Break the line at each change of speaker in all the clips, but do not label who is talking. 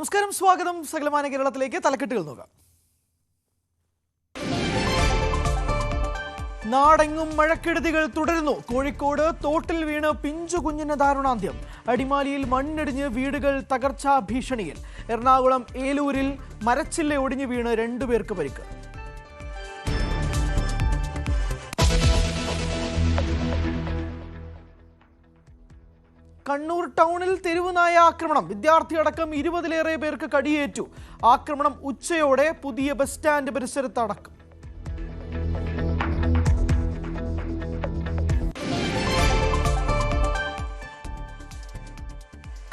നമസ്കാരം, സ്വാഗതം സകലമാന കേരളത്തിലേക്ക്. തലക്കെട്ടുകൾ നോക്കാം. നാടെങ്ങും മഴക്കെടുതികൾ തുടരുന്നു. കോഴിക്കോട് തോട്ടിൽ വീണ് പിഞ്ചു കുഞ്ഞിന് ദാരുണാന്ത്യം. അടിമാലിയിൽ മണ്ണിടിഞ്ഞ് വീടുകൾ തകർച്ചാ ഭീഷണിയിൽ. എറണാകുളം ഏലൂരിൽ മരച്ചില്ല ഒടിഞ്ഞു വീണ് 2 പേർക്ക് പരിക്ക്. കണ്ണൂർ ടൗണിൽ തെരുവുനായ ആക്രമണം. വിദ്യാർത്ഥിയടക്കം 20-ലേറെ പേർക്ക് കടിയേറ്റു. ആക്രമണം ഉച്ചയോടെ പുതിയ ബസ് സ്റ്റാൻഡ് പരിസരത്ത് അടക്കം.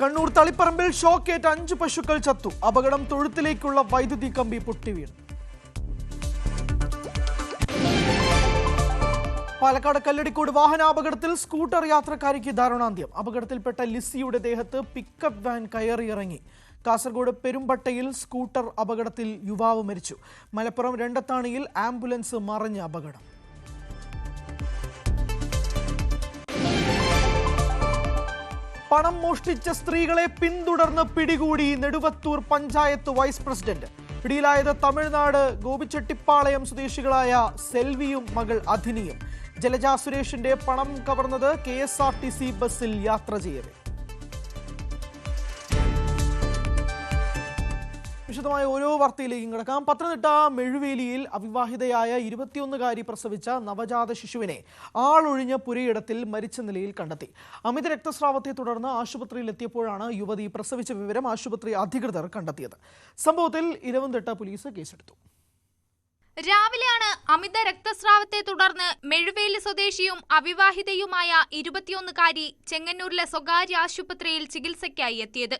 കണ്ണൂർ തളിപ്പറമ്പിൽ ഷോക്കേറ്റ് 5 പശുക്കൾ ചത്തു. അപകടം തൊഴുത്തിലേക്കുള്ള വൈദ്യുതി കമ്പി പൊട്ടിവീണു. പാലക്കാട് കല്ലടിക്കോട് വാഹനാപകടത്തിൽ സ്കൂട്ടർ യാത്രക്കാരിക്ക് ദാരുണാന്ത്യം. അപകടത്തിൽപ്പെട്ട ലിസിയുടെ ദേഹത്ത് പിക്കപ്പ് വാൻ കയറിയിറങ്ങി. കാസർഗോഡ് പെരുമ്പട്ടയിൽ സ്കൂട്ടർ അപകടത്തിൽ യുവാവ് മരിച്ചു. മലപ്പുറം രണ്ടത്താണിയിൽ ആംബുലൻസ് മറിഞ്ഞ അപകടം. പണം മോഷ്ടിച്ച സ്ത്രീകളെ പിന്തുടർന്ന് പിടികൂടി നെടുവത്തൂർ പഞ്ചായത്ത് വൈസ് പ്രസിഡന്റ്. പിടിയിലായത് തമിഴ്നാട് ഗോപിച്ചെട്ടിപ്പാളയം സ്വദേശികളായ സെൽവിയും മകൾ അധിനിയും. ജലജ സുരേഷിന്റെ പണം കവർന്നത് KSRTC ബസ്സിൽ യാത്ര ചെയ്യവേ. വിശദമായ ഓരോ വാർത്തയിലേക്കും കിടക്കാം. പത്തനംതിട്ട മെഴുവേലിയിൽ അവിവാഹിതയായ 21-കാരി പ്രസവിച്ച നവജാത ശിശുവിനെ ആളൊഴിഞ്ഞ പുരയിടത്തിൽ മരിച്ച നിലയിൽ കണ്ടെത്തി. അമിത രക്തസ്രാവത്തെ തുടർന്ന് ആശുപത്രിയിൽ എത്തിയപ്പോഴാണ് യുവതി പ്രസവിച്ച വിവരം ആശുപത്രി അധികൃതർ കണ്ടെത്തിയത്. സംഭവത്തിൽ ഇരവന്തിട്ട പോലീസ് കേസെടുത്തു.
രാവിലെയാണ് അമിത രക്തസ്രാവത്തെ തുടർന്ന് മെഴുവേലി സ്വദേശിയും അവിവാഹിതയുമായ 21-കാരി ചെങ്ങന്നൂരിലെ സ്വകാര്യ ആശുപത്രിയിൽ ചികിത്സയ്ക്കായി എത്തിയത്.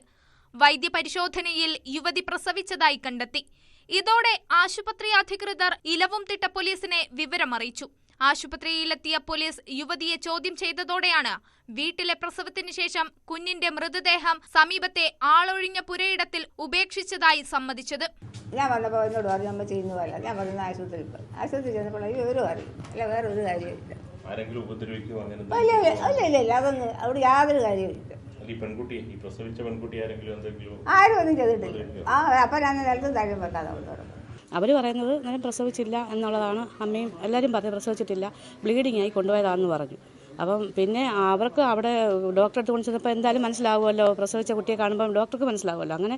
വൈദ്യപരിശോധനയിൽ യുവതി പ്രസവിച്ചതായി കണ്ടെത്തി. ഇതോടെ ആശുപത്രി അധികൃതർ ഇലവുംതിട്ട പോലീസിനെ വിവരമറിയിച്ചു. ആശുപത്രിയിലെത്തിയ പോലീസ് യുവതിയെ ചോദ്യം ചെയ്തതോടെയാണ് വീട്ടിലെ പ്രസവത്തിന് ശേഷം കുഞ്ഞിന്റെ മൃതദേഹം സമീപത്തെ ആളൊഴിഞ്ഞ പുരയിടത്തിൽ ഉപേക്ഷിച്ചതായി സമ്മതിച്ചത്.
ഞാൻ വന്നപ്പോൾ എന്നോട് പറഞ്ഞു അമ്മ ചെയ്യുന്ന പോലെ. ഞാൻ പറഞ്ഞ ആശുപത്രി ചെന്നപ്പോൾ ഒരു കാര്യം അല്ല, വേറെ ഒരു കാര്യമില്ല. ഇല്ല അതൊന്നും അവിടെ യാതൊരു കാര്യമില്ല. ആരും ഒന്നും ചെയ്തിട്ടില്ല. അപ്പൊ ഞാൻ നിലത്തും താഴെയും വെക്കാതെ കൊണ്ടുവരും.
അവർ പറയുന്നത് ഞാൻ പ്രസവിച്ചില്ല എന്നുള്ളതാണ്. അമ്മയും എല്ലാവരും പറഞ്ഞു പ്രസവിച്ചിട്ടില്ല, ബ്ലീഡിങ് ആയി കൊണ്ടുപോയതാണെന്ന് പറഞ്ഞു. അപ്പം പിന്നെ അവർക്ക് അവിടെ ഡോക്ടറെ അടുത്ത് കൊണ്ടുവന്നപ്പോൾ എന്തായാലും മനസ്സിലാവുമല്ലോ, പ്രസവിച്ച കുട്ടിയെ കാണുമ്പം ഡോക്ടർക്ക് മനസ്സിലാവുമല്ലോ. അങ്ങനെ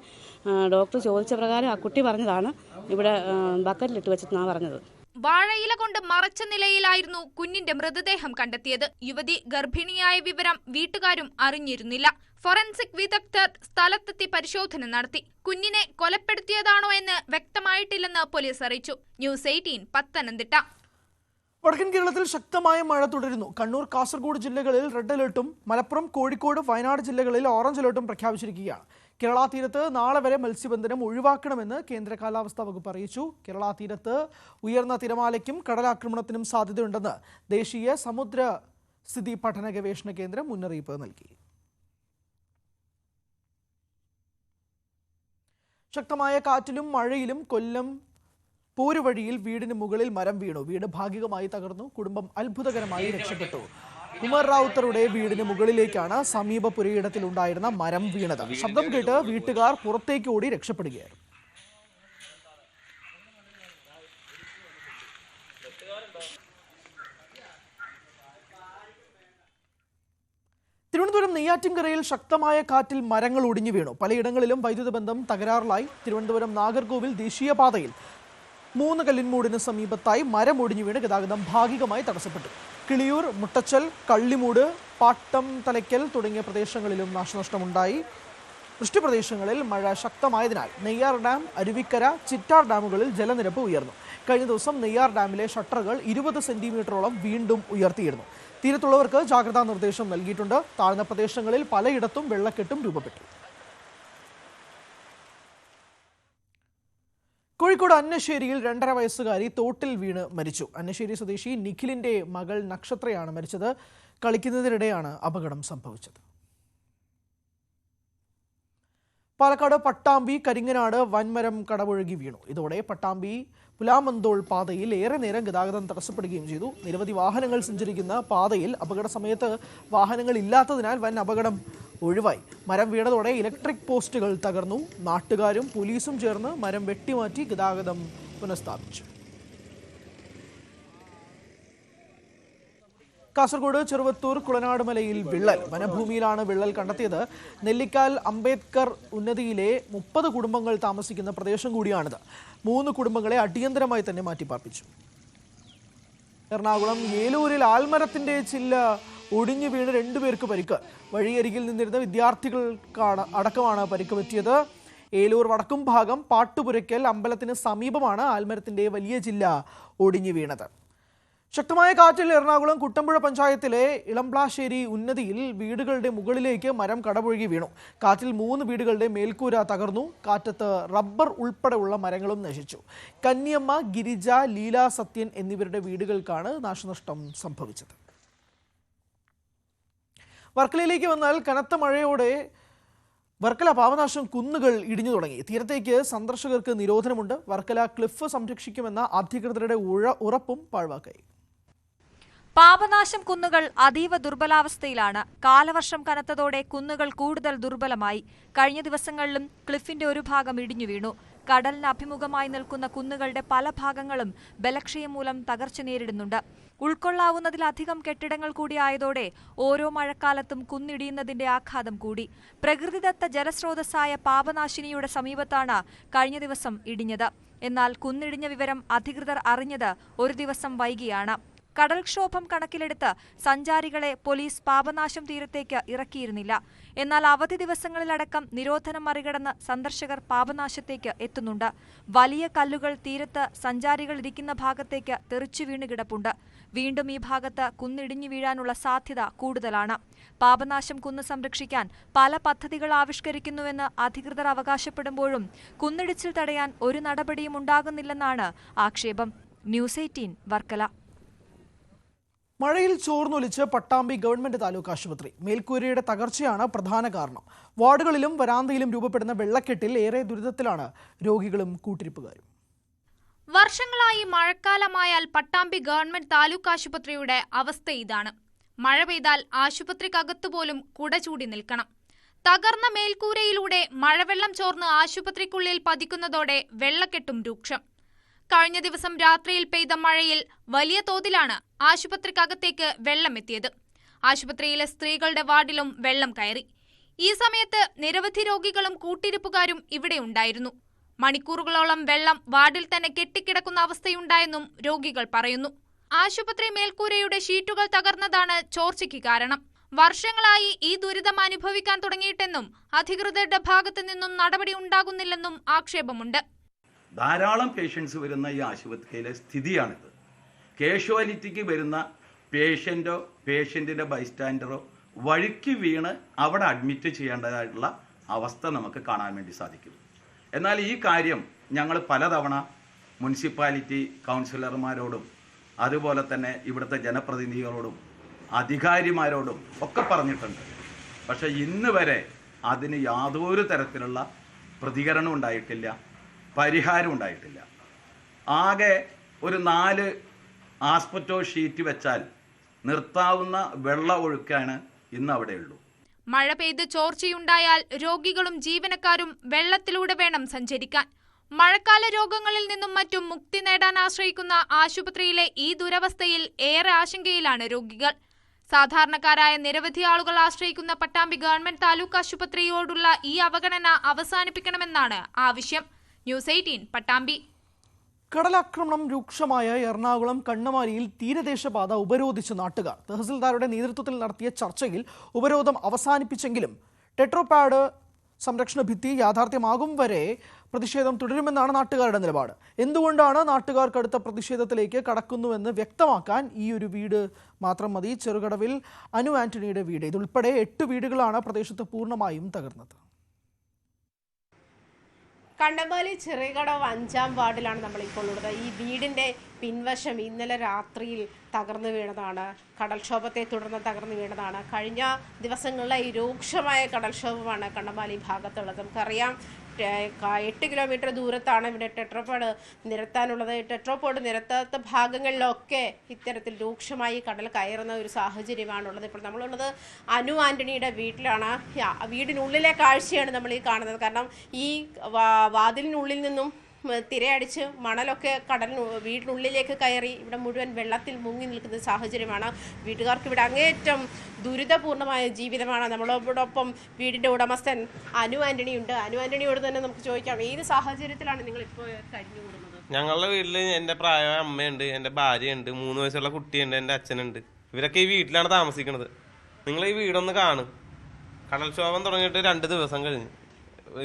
ഡോക്ടർ ചോദിച്ച പ്രകാരം ആ കുട്ടി പറഞ്ഞതാണ് ഇവിടെ ബക്കറ്റിലിട്ട് വെച്ചെന്നാണ് പറഞ്ഞത്.
വാഴയില കൊണ്ട് മറച്ച നിലയിലായിരുന്നു കുഞ്ഞിന്റെ മൃതദേഹം കണ്ടെത്തിയത്. യുവതി ഗർഭിണിയായ വിവരം വീട്ടുകാരും അറിഞ്ഞിരുന്നില്ല. ഫോറൻസിക് വിദഗ്ധർ സ്ഥലത്തെത്തി പരിശോധന നടത്തി. കുഞ്ഞിനെ കൊലപ്പെടുത്തിയതാണോ എന്ന് വ്യക്തമായിട്ടില്ലെന്ന് പോലീസ് അറിയിച്ചു. ന്യൂസ് 18 പത്തനംതിട്ട.
വടക്കൻ കേരളത്തിൽ ശക്തമായ മഴ തുടരുന്നു. കണ്ണൂർ, കാസർഗോഡ് ജില്ലകളിൽ റെഡ് അലർട്ടും മലപ്പുറം, കോഴിക്കോട്, വയനാട് ജില്ലകളിൽ ഓറഞ്ച് അലർട്ടും പ്രഖ്യാപിച്ചിരിക്കുകയാണ്. കേരള തീരത്ത് നാളെ വരെ മത്സ്യബന്ധനം ഒഴിവാക്കണമെന്ന് കേന്ദ്ര കാലാവസ്ഥാ വകുപ്പ് അറിയിച്ചു. കേരള തീരത്ത് ഉയർന്ന തിരമാലയ്ക്കും കടലാക്രമണത്തിനും സാധ്യതയുണ്ടെന്ന് ദേശീയ സമുദ്ര സ്ഥിതി പഠന ഗവേഷണ കേന്ദ്രം മുന്നറിയിപ്പ് നൽകി. ശക്തമായ കാറ്റിലും മഴയിലും കൊല്ലം പോരുവഴിയിൽ വീടിന് മുകളിൽ മരം വീണു. വീട് ഭാഗികമായി തകർന്നു. കുടുംബം അത്ഭുതകരമായി രക്ഷപ്പെട്ടു. ഉമർ റാവുത്തറുടെ വീടിന് മുകളിലേക്കാണ് സമീപ പുരയിടത്തിൽ ഉണ്ടായിരുന്ന മരം വീണത്. ശബ്ദം കേട്ട് വീട്ടുകാർ പുറത്തേക്ക് ഓടി രക്ഷപ്പെടുകയായിരുന്നു. തിരുവനന്തപുരം നെയ്യാറ്റിൻകരയിൽ ശക്തമായ കാറ്റിൽ മരങ്ങൾ ഒടിഞ്ഞു വീണു. പലയിടങ്ങളിലും വൈദ്യുത ബന്ധം തകരാറിലായി. തിരുവനന്തപുരം നാഗർകോവിൽ ദേശീയപാതയിൽ 3 കല്ലിൻമൂടിന് സമീപത്തായി മരം ഒടിഞ്ഞു വീണ് ഗതാഗതം ഭാഗികമായി തടസ്സപ്പെട്ടു. കിളിയൂർ, മുട്ടച്ചൽ, കള്ളിമൂട്, പാട്ടം തലയ്ക്കൽ തുടങ്ങിയ പ്രദേശങ്ങളിലും നാശനഷ്ടമുണ്ടായി. വൃഷ്ടിപ്രദേശങ്ങളിൽ മഴ ശക്തമായതിനാൽ നെയ്യാർ ഡാം, അരുവിക്കര, ചിറ്റാർ ഡാമുകളിൽ ജലനിരപ്പ് ഉയർന്നു. കഴിഞ്ഞ ദിവസം നെയ്യാർ ഡാമിലെ ഷട്ടറുകൾ 20 സെന്റിമീറ്ററോളം വീണ്ടും ഉയർത്തിയിരുന്നു. തീരത്തുള്ളവർക്ക് ജാഗ്രതാ നിർദ്ദേശം നൽകിയിട്ടുണ്ട്. താഴ്ന്ന പ്രദേശങ്ങളിൽ പലയിടത്തും വെള്ളക്കെട്ടും രൂപപ്പെട്ടു. കോഴിക്കോട് അന്നശ്ശേരിയിൽ 2.5 വയസ്സുകാരി തോട്ടിൽ വീണ് മരിച്ചു. അന്നശ്ശേരി സ്വദേശി നിഖിലിന്റെ മകൾ നക്ഷത്രയാണ് മരിച്ചത്. കളിക്കുന്നതിനിടെയാണ് അപകടം സംഭവിച്ചത്. പാലക്കാട് പട്ടാമ്പി കരിങ്ങനാട് വൻമരം കടപുഴകി വീണു. ഇതോടെ പട്ടാമ്പി പുലാമന്തോൾ പാതയിൽ ഏറെ നേരം ഗതാഗതം തടസ്സപ്പെടുകയും ചെയ്തു. നിരവധി വാഹനങ്ങൾ സഞ്ചരിക്കുന്ന പാതയിൽ അപകട സമയത്ത് വാഹനങ്ങൾ ഇല്ലാത്തതിനാൽ വൻ അപകടം ഒഴിവായി. മരം വീണതോടെ ഇലക്ട്രിക് പോസ്റ്റുകൾ തകർന്നു. നാട്ടുകാരും പോലീസും ചേർന്ന് മരം വെട്ടിമാറ്റി ഗതാഗതം പുനഃസ്ഥാപിച്ചു. കാസർഗോഡ് ചെറുവത്തൂർ കുളനാട് മലയിൽ വിള്ളൽ. വനഭൂമിയിലാണ് വിള്ളൽ കണ്ടെത്തിയത്. നെല്ലിക്കാൽ അംബേദ്കർ ഉന്നതിയിലെ 30 കുടുംബങ്ങൾ താമസിക്കുന്ന പ്രദേശം കൂടിയാണിത്. 3 കുടുംബങ്ങളെ അടിയന്തരമായി തന്നെ മാറ്റിപ്പാർപ്പിച്ചു. എറണാകുളം ഏലൂരിൽ ആൽമരത്തിന്റെ ചില്ല ഒടിഞ്ഞു വീണ് 2 പേർക്ക് പരിക്ക്. വഴിയരികിൽ നിന്നിരുന്ന വിദ്യാർത്ഥികൾക്കാണ് അടക്കമാണ് പരിക്ക് പറ്റിയത്. ഏലൂർ വടക്കും ഭാഗം പാട്ടുപുരയ്ക്കൽ അമ്പലത്തിന് സമീപമാണ് ആൽമരത്തിന്റെ വലിയ ചില്ല ഒടിഞ്ഞു വീണത്. ശക്തമായ കാറ്റിൽ എറണാകുളം കുട്ടമ്പുഴ പഞ്ചായത്തിലെ ഇളംപ്ലാശ്ശേരി ഉന്നതിയിൽ വീടുകളുടെ മുകളിലേക്ക് മരം കടപുഴകി വീണു. കാറ്റിൽ 3 വീടുകളുടെ മേൽക്കൂര തകർന്നു. കാറ്റത്ത് റബ്ബർ ഉൾപ്പെടെയുള്ള മരങ്ങളും നശിച്ചു. കന്നിയമ്മ, ഗിരിജ, ലീല, സത്യൻ എന്നിവരുടെ വീടുകൾക്കാണ് നാശനഷ്ടം സംഭവിച്ചത്. വർക്കലയിലേക്ക് വന്നാൽ കനത്ത മഴയോടെ വർക്കല പാപനാശം കുന്നുകൾ ഇടിഞ്ഞു തുടങ്ങി. തീരത്തേക്ക് സന്ദർശകർക്ക് നിരോധനമുണ്ട്. വർക്കല ക്ലിഫ് സംരക്ഷിക്കുമെന്ന അധികൃതരുടെ ഉറപ്പും പാഴ്വാക്കായി.
പാപനാശം കുന്നുകൾ അതീവ ദുർബലാവസ്ഥയിലാണ്. കാലവർഷം കനത്തതോടെ കുന്നുകൾ കൂടുതൽ ദുർബലമായി. കഴിഞ്ഞ ദിവസങ്ങളിലും ക്ലിഫിന്റെ ഒരു ഭാഗം ഇടിഞ്ഞു വീണു. കടലിന് അഭിമുഖമായി നിൽക്കുന്ന കുന്നുകളുടെ പല ഭാഗങ്ങളും ബലക്ഷയം മൂലം തകർച്ച നേരിടുന്നുണ്ട്. ഉൾക്കൊള്ളാവുന്നതിലധികം കെട്ടിടങ്ങൾ കൂടിയായതോടെ ഓരോ മഴക്കാലത്തും കുന്നിടിയുന്നതിന്റെ ആഘാതം കൂടി. പ്രകൃതിദത്ത ജലസ്രോതസ്സായ പാപനാശിനിയുടെ സമീപത്താണ് കഴിഞ്ഞ ദിവസം ഇടിഞ്ഞത്. എന്നാൽ കുന്നിടിഞ്ഞ വിവരം അധികൃതർ അറിഞ്ഞത് ഒരു ദിവസം വൈകിയാണ്. കടൽക്ഷോഭം കണക്കിലെടുത്ത് സഞ്ചാരികളെ പോലീസ് പാപനാശം തീരത്തേക്ക് ഇറക്കിയിരുന്നില്ല. എന്നാൽ അവധി ദിവസങ്ങളിലടക്കം നിരോധനം മറികടന്ന് സന്ദർശകർ പാപനാശത്തേക്ക് എത്തുന്നുണ്ട്. വലിയ കല്ലുകൾ തീരത്ത് സഞ്ചാരികൾ ഇരിക്കുന്ന ഭാഗത്തേക്ക് തെറിച്ചു വീണ് കിടപ്പുണ്ട്. വീണ്ടും ഈ ഭാഗത്ത് കുന്നിടിഞ്ഞു വീഴാനുള്ള സാധ്യത കൂടുതലാണ്. പാപനാശം കുന്ന് സംരക്ഷിക്കാൻ പല പദ്ധതികൾ ആവിഷ്കരിക്കുന്നുവെന്ന് അധികൃതർ അവകാശപ്പെടുമ്പോഴും കുന്നിടിച്ചിൽ തടയാൻ ഒരു നടപടിയും ഉണ്ടാകുന്നില്ലെന്നാണ് ആക്ഷേപം. ന്യൂസ് 18 വർക്കല.
മഴയിൽ ചോർന്നൊലിച്ച് പട്ടാമ്പി ഗവൺമെന്റ് താലൂക്ക് ആശുപത്രി. മേൽക്കൂരയുടെ തകർച്ചയാണ് പ്രധാന കാരണം. വാർഡുകളിലും വരാന്തയിലും രൂപപ്പെടുന്ന വെള്ളക്കെട്ടിൽ ഏറെ ദുരിതത്തിലാണ് രോഗികളും കൂട്ടിരിപ്പുകാരും.
വർഷങ്ങളായി മഴക്കാലമായാൽ പട്ടാമ്പി ഗവൺമെന്റ് താലൂക്ക് ആശുപത്രിയുടെ അവസ്ഥ ഇതാണ്. മഴ പെയ്താൽ ആശുപത്രിക്കകത്തുപോലും കുട ചൂടി നിൽക്കണം. തകർന്ന മേൽക്കൂരയിലൂടെ മഴവെള്ളം ചോർന്ന് ആശുപത്രിക്കുള്ളിൽ പതിക്കുന്നതോടെ വെള്ളക്കെട്ടും രൂക്ഷം. കഴിഞ്ഞ ദിവസം രാത്രിയിൽ പെയ്ത മഴയിൽ വലിയ തോതിലാണ് ആശുപത്രിക്കകത്തേക്ക് വെള്ളമെത്തിയത്. ആശുപത്രിയിലെ സ്ത്രീകളുടെ വാർഡിലും വെള്ളം കയറി. ഈ സമയത്ത് നിരവധി രോഗികളും കൂട്ടിരിപ്പുകാരും ഇവിടെ ഉണ്ടായിരുന്നു. മണിക്കൂറുകളോളം വെള്ളം വാർഡിൽ തന്നെ കെട്ടിക്കിടക്കുന്ന അവസ്ഥയുണ്ടായെന്നും രോഗികൾ പറയുന്നു. ആശുപത്രി മേൽക്കൂരയുടെ ഷീറ്റുകൾ തകർന്നതാണ് ചോർച്ചയ്ക്ക് കാരണം. വർഷങ്ങളായി ഈ ദുരിതം അനുഭവിക്കാൻ തുടങ്ങിയിട്ടെന്നും അധികൃതരുടെ ഭാഗത്തു നിന്നും നടപടി ഉണ്ടാകുന്നില്ലെന്നും ആക്ഷേപമുണ്ട്.
ധാരാളം പേഷ്യൻസ് വരുന്ന ഈ ആശുപത്രിയിലെ സ്ഥിതിയാണിത്. കാഷ്വാലിറ്റിക്ക് വരുന്ന പേഷ്യൻ്റോ പേഷ്യൻറ്റിൻ്റെ ബൈസ്റ്റാൻഡറോ വഴിക്ക് വീണ് അവിടെ അഡ്മിറ്റ് ചെയ്യേണ്ടതായിട്ടുള്ള അവസ്ഥ നമുക്ക് കാണാൻ വേണ്ടി സാധിക്കും. എന്നാൽ ഈ കാര്യം ഞങ്ങൾ പലതവണ മുനിസിപ്പാലിറ്റി കൗൺസിലർമാരോടും അതുപോലെ തന്നെ ഇവിടുത്തെ ജനപ്രതിനിധികളോടും അധികാരിമാരോടും ഒക്കെ പറഞ്ഞിട്ടുണ്ട്. പക്ഷേ ഇന്ന് വരെ അതിന് യാതൊരു തരത്തിലുള്ള പ്രതികരണം ഉണ്ടായിട്ടില്ല, പരിഹാരം ഉണ്ടായിട്ടില്ല. ആകെ ഒരു 4 ആസ്പെറ്റോ ഷീറ്റ് വെച്ചാൽ നിർത്താവുന്ന വെള്ള ഒഴുക്കാണ് ഇന്ന് അവിടെയുള്ളൂ.
മഴ പെയ്ത് ചോർച്ചയുണ്ടായാൽ രോഗികളും ജീവനക്കാരും വെള്ളത്തിലൂടെ വേണം സഞ്ചരിക്കാൻ. മഴക്കാല രോഗങ്ങളിൽ നിന്നും മറ്റും മുക്തി നേടാൻ ആശ്രയിക്കുന്ന ആശുപത്രിയിലെ ഈ ദുരവസ്ഥയിൽ ഏറെ ആശങ്കയിലാണ് രോഗികൾ. സാധാരണക്കാരായ നിരവധി ആളുകൾ ആശ്രയിക്കുന്ന പട്ടാമ്പി ഗവൺമെന്റ് താലൂക്ക് ആശുപത്രിയോടുള്ള ഈ അവഗണന അവസാനിപ്പിക്കണമെന്നാണ് ആവശ്യം. ന്യൂസ് 18 പട്ടാമ്പി.
കടലാക്രമണം രൂക്ഷമായ എറണാകുളം കണ്ണമാലിയിൽ തീരദേശപാത ഉപരോധിച്ച നാട്ടുകാർ തഹസിൽദാരുടെ നേതൃത്വത്തിൽ നടത്തിയ ചർച്ചയിൽ ഉപരോധം അവസാനിപ്പിച്ചെങ്കിലും ടെട്രോപാഡ് സംരക്ഷണ ഭിത്തി യാഥാർത്ഥ്യമാകും വരെ പ്രതിഷേധം തുടരുമെന്നാണ് നാട്ടുകാരുടെ നിലപാട്. എന്തുകൊണ്ടാണ് നാട്ടുകാർ കടുത്ത പ്രതിഷേധത്തിലേക്ക് കടക്കുന്നുവെന്ന് വ്യക്തമാക്കാൻ ഈ ഒരു വീട് മാത്രം മതി. ചെറുകടവിൽ അനു ആന്റണിയുടെ വീട്. ഇതുൾപ്പെടെ 8 വീടുകളാണ് പ്രദേശത്ത് പൂർണ്ണമായും തകർന്നത്.
കണ്ണമാലി ചെറിയകടവ് 5-ാം വാർഡിലാണ് നമ്മളിപ്പോൾ ഉള്ളത്. ഈ വീടിൻ്റെ പിൻവശം ഇന്നലെ രാത്രിയിൽ തകർന്നു വീണതാണ്. കടൽക്ഷോഭത്തെ തുടർന്ന് തകർന്നു വീണതാണ്. കഴിഞ്ഞ ദിവസങ്ങളിലെ ഈ രൂക്ഷമായ കടൽക്ഷോഭമാണ് കണ്ണമാലി ഭാഗത്തുള്ളത്. നമുക്കറിയാം 8 കിലോമീറ്റർ ദൂരത്താണ് ഇവിടെ ടെട്രോപോഡ് നിരത്താനുള്ളത്. ടെട്രോപോഡ് നിരത്താത്ത ഭാഗങ്ങളിലൊക്കെ ഇത്തരത്തിൽ രൂക്ഷമായി കടൽ കയറുന്ന ഒരു സാഹചര്യമാണുള്ളത്. ഇപ്പോൾ നമ്മളുള്ളത് അനു ആന്റണിയുടെ വീട്ടിലാണ്. വീടിനുള്ളിലെ കാഴ്ചയാണ് നമ്മൾ ഈ കാണുന്നത്. കാരണം ഈ വാതിലിനുള്ളിൽ നിന്നും തിരയടിച്ച് മണലൊക്കെ വീടിനുള്ളിലേക്ക് കയറി ഇവിടെ മുഴുവൻ വെള്ളത്തിൽ മുങ്ങി നിൽക്കുന്ന സാഹചര്യമാണ്. വീട്ടുകാർക്ക് ഇവിടെ അങ്ങേയറ്റം ദുരിതപൂർണമായ ജീവിതമാണ്. നമ്മളോടൊപ്പം വീടിൻ്റെ ഉടമസ്ഥൻ അനു ആന്റണി ഉണ്ട്. അനു ആന്റണിയോട് തന്നെ നമുക്ക് ചോദിക്കാം, ഏത് സാഹചര്യത്തിലാണ് നിങ്ങൾ ഇപ്പോൾ കഴിഞ്ഞുകൂടുന്നത്?
ഞങ്ങളുടെ വീട്ടിൽ എൻ്റെ പ്രായമായ അമ്മയുണ്ട്, എൻ്റെ ഭാര്യയുണ്ട്, 3 വയസ്സുള്ള കുട്ടിയുണ്ട്, എൻ്റെ അച്ഛനുണ്ട്. ഇവരൊക്കെ ഈ വീട്ടിലാണ് താമസിക്കുന്നത്. നിങ്ങൾ ഈ വീടൊന്ന് കാണും. കടൽക്ഷോഭം തുടങ്ങിയിട്ട് 2 ദിവസം കഴിഞ്ഞു.